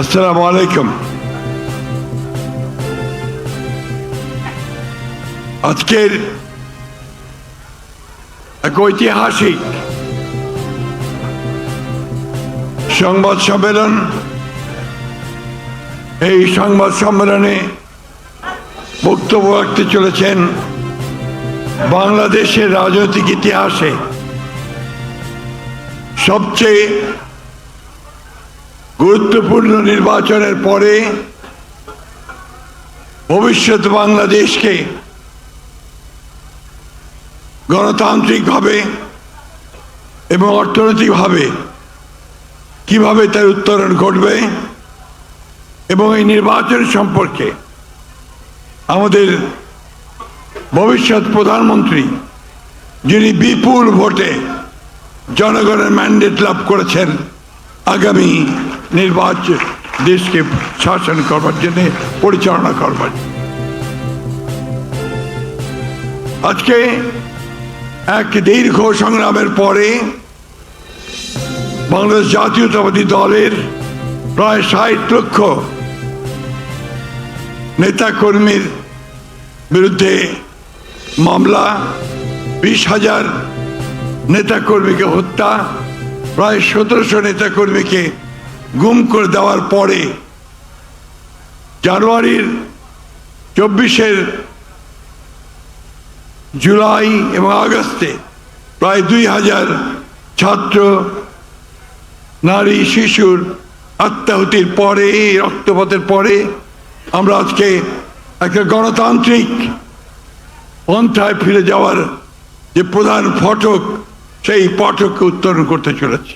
আসসালামু আলাইকুম। আজকের এক ঐতিহাসিক সংবাদ সম্মেলন। এই সংবাদ সম্মেলনে বক্তব্য রাখতে চলেছেন বাংলাদেশের রাজনৈতিক ইতিহাসে সবচেয়ে গুরুত্বপূর্ণ নির্বাচনের পরে ভবিষ্যৎ বাংলাদেশকে গণতান্ত্রিকভাবে এবং অর্থনৈতিকভাবে কিভাবে তার উত্তরণ ঘটবে এবং এই নির্বাচন সম্পর্কে আমাদের ভবিষ্যৎ প্রধানমন্ত্রী, যিনি বিপুল ভোটে জনগণের ম্যান্ডেট লাভ করেছেন আগামী নির্বাচন দেশকে শাসন করবার জন্য, পরিচালনা করবার জন্য, আজকে এক দীর্ঘ সংগ্রামের পরে বাংলাদেশ জাতীয়তাবাদী দলের প্রায় ৬০ লক্ষ নেতাকর্মীর বিরুদ্ধে মামলা, ২০,০০০ নেতাকর্মীকে হত্যা, প্রায় ১৭০০ নেতাকর্মীকে গুম করে দেওয়ার পরে জানুয়ারির ২৪ জুলাই এবং আগস্টে প্রায় ২,০০০ ছাত্র, নারী, শিশুর আত্মাহুতির পরে, রক্তপাতের পরে আমরা আজকে একটা গণতান্ত্রিক পন্থায় ফিরে যাওয়ার যে প্রধান ফটক, সেই ফটককে উত্তরণ করতে চলেছি।